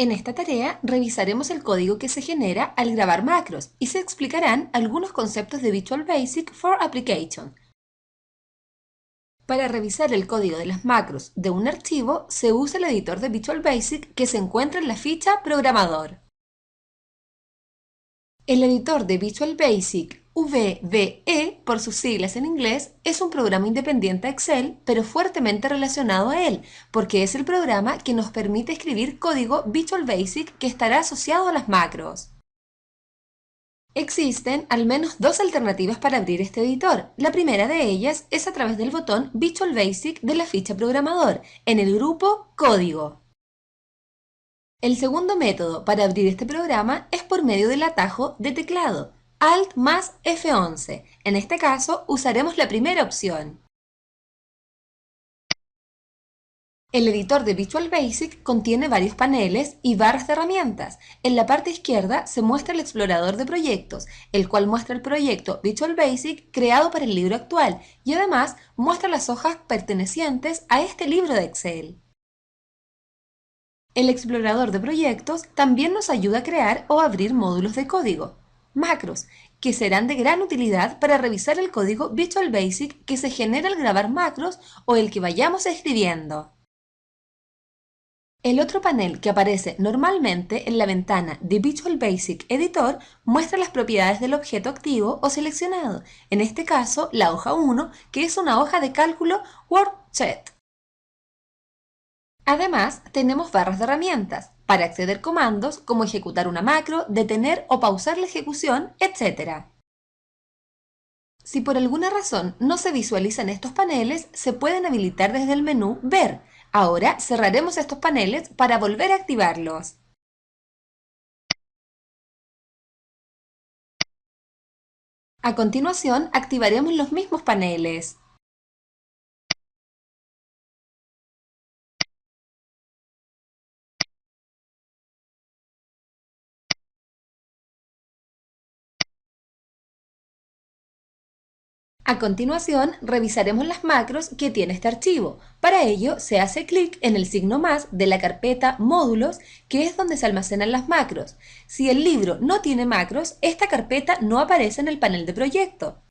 En esta tarea revisaremos el código que se genera al grabar macros y se explicarán algunos conceptos de Visual Basic for Application. Para revisar el código de las macros de un archivo, se usa el editor de Visual Basic que se encuentra en la ficha Programador. El editor de Visual Basic, VBE por sus siglas en inglés, es un programa independiente a Excel, pero fuertemente relacionado a él, porque es el programa que nos permite escribir código Visual Basic que estará asociado a las macros. Existen al menos dos alternativas para abrir este editor. La primera de ellas es a través del botón Visual Basic de la ficha Programador, en el grupo Código. El segundo método para abrir este programa es por medio del atajo de teclado, Alt más F11. En este caso, usaremos la primera opción. El editor de Visual Basic contiene varios paneles y barras de herramientas. En la parte izquierda se muestra el explorador de proyectos, el cual muestra el proyecto Visual Basic creado para el libro actual y además muestra las hojas pertenecientes a este libro de Excel. El explorador de proyectos también nos ayuda a crear o abrir módulos de código, macros, que serán de gran utilidad para revisar el código Visual Basic que se genera al grabar macros o el que vayamos escribiendo. El otro panel que aparece normalmente en la ventana de Visual Basic Editor muestra las propiedades del objeto activo o seleccionado, en este caso la hoja 1, que es una hoja de cálculo Worksheet. Además, tenemos barras de herramientas para acceder comandos como ejecutar una macro, detener o pausar la ejecución, etc. Si por alguna razón no se visualizan estos paneles, se pueden habilitar desde el menú Ver. Ahora cerraremos estos paneles para volver a activarlos. A continuación, activaremos los mismos paneles. A continuación, revisaremos las macros que tiene este archivo. Para ello, se hace clic en el signo más de la carpeta Módulos, que es donde se almacenan las macros. Si el libro no tiene macros, esta carpeta no aparece en el panel de proyecto.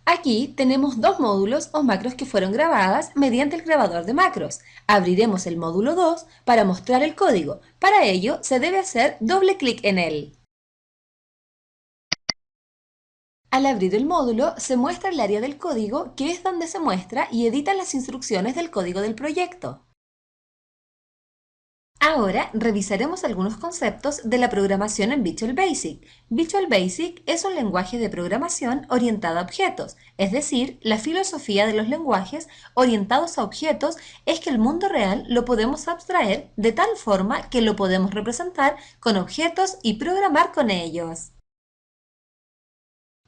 Aquí tenemos dos módulos o macros que fueron grabadas mediante el grabador de macros. Abriremos el módulo 2 para mostrar el código. Para ello, se debe hacer doble clic en él. Al abrir el módulo, se muestra el área del código, que es donde se muestra y edita las instrucciones del código del proyecto. Ahora revisaremos algunos conceptos de la programación en Visual Basic. Visual Basic es un lenguaje de programación orientado a objetos, es decir, la filosofía de los lenguajes orientados a objetos es que el mundo real lo podemos abstraer de tal forma que lo podemos representar con objetos y programar con ellos.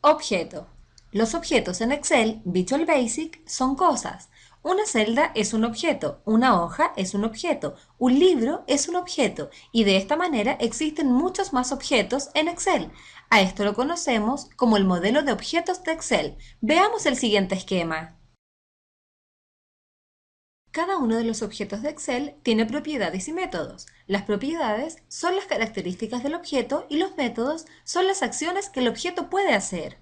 Objeto. Los objetos en Excel Visual Basic son cosas. Una celda es un objeto, una hoja es un objeto, un libro es un objeto y de esta manera existen muchos más objetos en Excel. A esto lo conocemos como el modelo de objetos de Excel. Veamos el siguiente esquema. Cada uno de los objetos de Excel tiene propiedades y métodos. Las propiedades son las características del objeto y los métodos son las acciones que el objeto puede hacer.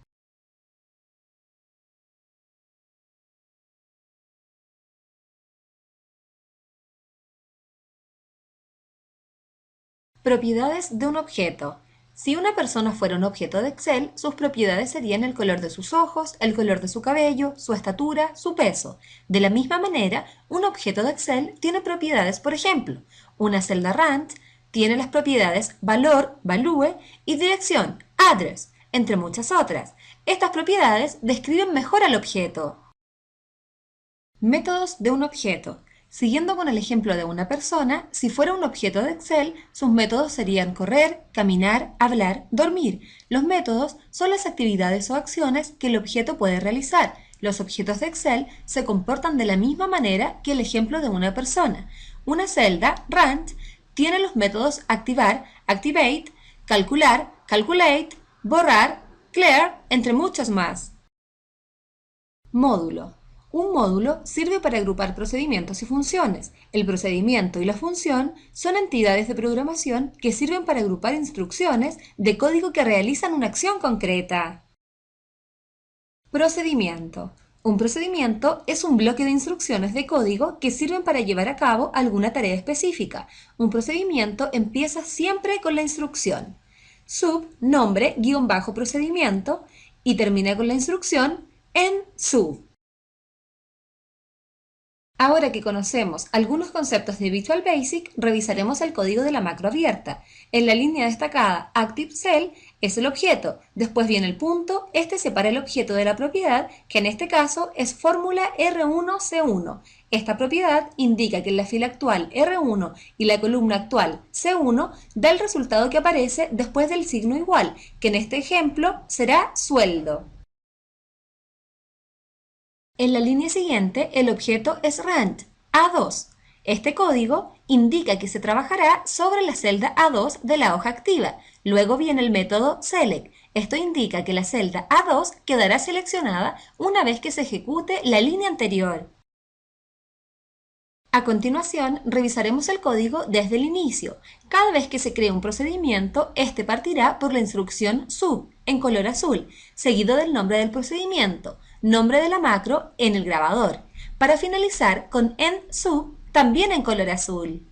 Propiedades de un objeto. Si una persona fuera un objeto de Excel, sus propiedades serían el color de sus ojos, el color de su cabello, su estatura, su peso. De la misma manera, un objeto de Excel tiene propiedades, por ejemplo, una celda Rand tiene las propiedades valor, value y dirección, address, entre muchas otras. Estas propiedades describen mejor al objeto. Métodos de un objeto. Siguiendo con el ejemplo de una persona, si fuera un objeto de Excel, sus métodos serían correr, caminar, hablar, dormir. Los métodos son las actividades o acciones que el objeto puede realizar. Los objetos de Excel se comportan de la misma manera que el ejemplo de una persona. Una celda, Rand, tiene los métodos activar, activate, calcular, calculate, borrar, clear, entre muchos más. Módulo. Un módulo sirve para agrupar procedimientos y funciones. El procedimiento y la función son entidades de programación que sirven para agrupar instrucciones de código que realizan una acción concreta. Procedimiento. Un procedimiento es un bloque de instrucciones de código que sirven para llevar a cabo alguna tarea específica. Un procedimiento empieza siempre con la instrucción sub nombre _ procedimiento y termina con la instrucción en sub. Ahora que conocemos algunos conceptos de Visual Basic, revisaremos el código de la macro abierta. En la línea destacada ActiveCell es el objeto, después viene el punto, este separa el objeto de la propiedad, que en este caso es fórmula R1C1. Esta propiedad indica que en la fila actual R1 y la columna actual C1 da el resultado que aparece después del signo igual, que en este ejemplo será sueldo. En la línea siguiente, el objeto es rand, A2. Este código indica que se trabajará sobre la celda A2 de la hoja activa. Luego viene el método select. Esto indica que la celda A2 quedará seleccionada una vez que se ejecute la línea anterior. A continuación, revisaremos el código desde el inicio. Cada vez que se cree un procedimiento, este partirá por la instrucción sub, en color azul, seguido del nombre del procedimiento, nombre de la macro en el grabador, para finalizar con end sub, también en color azul.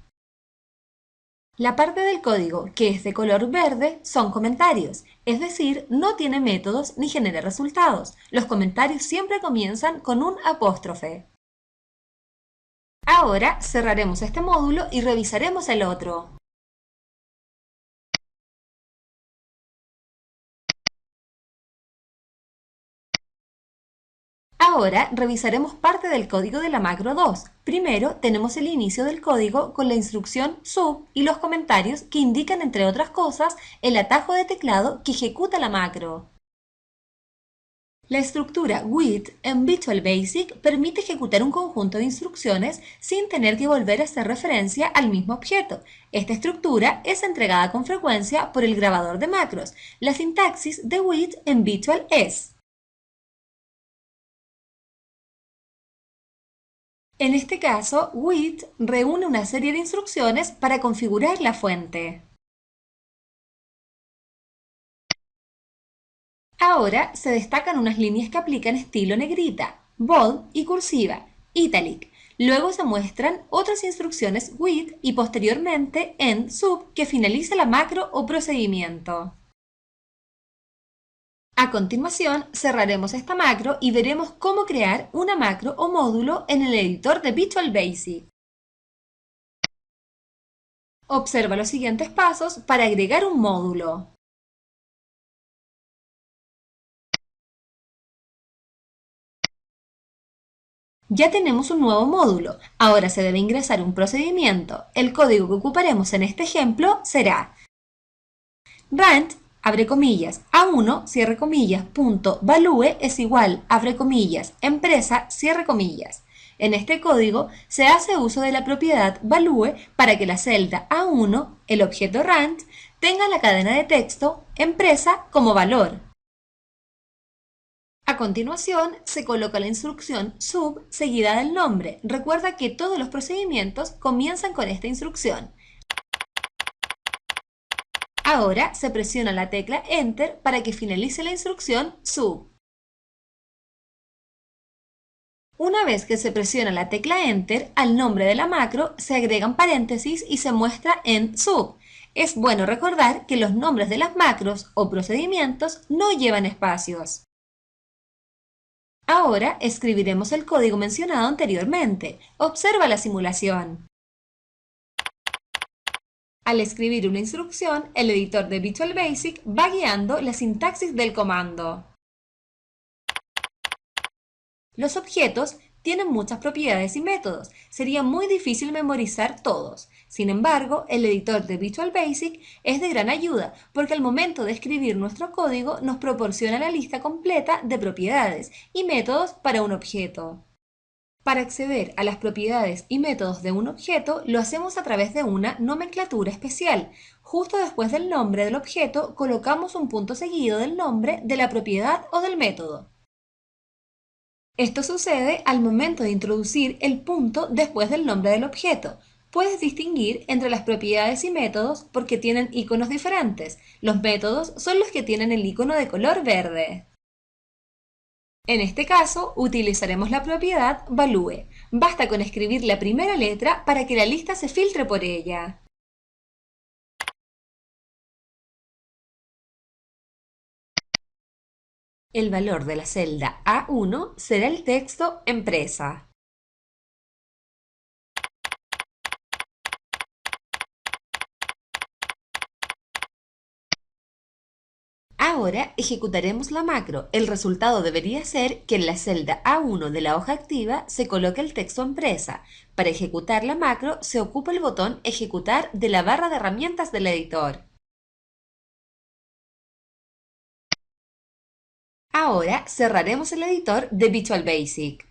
La parte del código que es de color verde son comentarios, es decir, no tiene métodos ni genera resultados. Los comentarios siempre comienzan con un apóstrofe. Ahora cerraremos este módulo y revisaremos el otro. Ahora revisaremos parte del código de la macro 2. Primero tenemos el inicio del código con la instrucción sub y los comentarios que indican, entre otras cosas, el atajo de teclado que ejecuta la macro. La estructura with en Visual Basic permite ejecutar un conjunto de instrucciones sin tener que volver a hacer referencia al mismo objeto. Esta estructura es entregada con frecuencia por el grabador de macros. La sintaxis de with en Visual es: en este caso, with reúne una serie de instrucciones para configurar la fuente. Ahora se destacan unas líneas que aplican estilo negrita, bold y cursiva, italic. Luego se muestran otras instrucciones with y posteriormente end sub que finaliza la macro o procedimiento. A continuación cerraremos esta macro y veremos cómo crear una macro o módulo en el editor de Visual Basic. Observa los siguientes pasos para agregar un módulo. Ya tenemos un nuevo módulo. Ahora se debe ingresar un procedimiento. El código que ocuparemos en este ejemplo será rand, abre comillas, A1, cierre comillas, punto, value es igual, abre comillas, empresa, cierre comillas. En este código se hace uso de la propiedad value para que la celda A1, el objeto rand, tenga la cadena de texto empresa como valor. A continuación, se coloca la instrucción sub seguida del nombre. Recuerda que todos los procedimientos comienzan con esta instrucción. Ahora se presiona la tecla Enter para que finalice la instrucción sub. Una vez que se presiona la tecla Enter, al nombre de la macro se agregan paréntesis y se muestra end sub. Es bueno recordar que los nombres de las macros o procedimientos no llevan espacios. Ahora escribiremos el código mencionado anteriormente. Observa la simulación. Al escribir una instrucción, el editor de Visual Basic va guiando la sintaxis del comando. Los objetos tienen muchas propiedades y métodos. Sería muy difícil memorizar todos. Sin embargo, el editor de Visual Basic es de gran ayuda porque al momento de escribir nuestro código nos proporciona la lista completa de propiedades y métodos para un objeto. Para acceder a las propiedades y métodos de un objeto lo hacemos a través de una nomenclatura especial. Justo después del nombre del objeto colocamos un punto seguido del nombre de la propiedad o del método. Esto sucede al momento de introducir el punto después del nombre del objeto. Puedes distinguir entre las propiedades y métodos porque tienen iconos diferentes. Los métodos son los que tienen el icono de color verde. En este caso, utilizaremos la propiedad value. Basta con escribir la primera letra para que la lista se filtre por ella. El valor de la celda A1 será el texto empresa. Ahora ejecutaremos la macro. El resultado debería ser que en la celda A1 de la hoja activa se coloque el texto empresa. Para ejecutar la macro se ocupa el botón Ejecutar de la barra de herramientas del editor. Ahora cerraremos el editor de Visual Basic.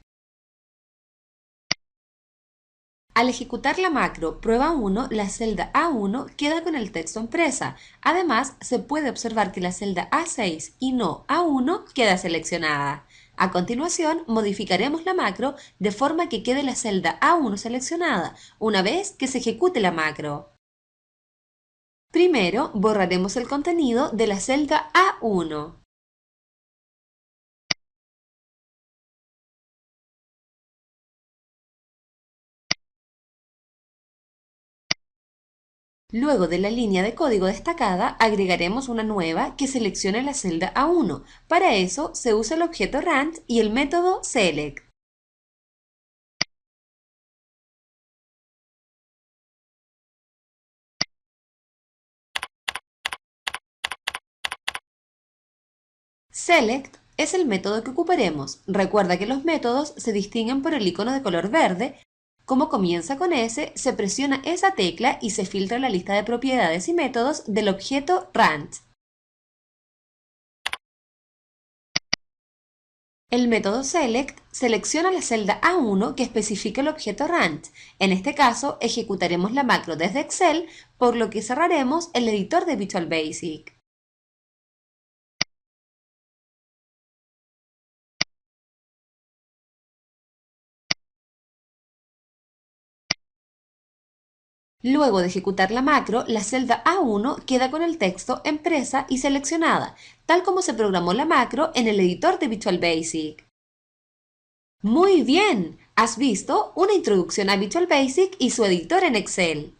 Al ejecutar la macro prueba 1, la celda A1 queda con el texto empresa. Además, se puede observar que la celda A6 y no A1 queda seleccionada. A continuación, modificaremos la macro de forma que quede la celda A1 seleccionada, una vez que se ejecute la macro. Primero, borraremos el contenido de la celda A1. Luego de la línea de código destacada, agregaremos una nueva que seleccione la celda A1. Para eso, se usa el objeto rand y el método select. Select es el método que ocuparemos. Recuerda que los métodos se distinguen por el icono de color verde. Como comienza con S, se presiona esa tecla y se filtra la lista de propiedades y métodos del objeto rand. El método select selecciona la celda A1 que especifica el objeto rand. En este caso, ejecutaremos la macro desde Excel, por lo que cerraremos el editor de Visual Basic. Luego de ejecutar la macro, la celda A1 queda con el texto empresa y seleccionada, tal como se programó la macro en el editor de Visual Basic. ¡Muy bien! Has visto una introducción a Visual Basic y su editor en Excel.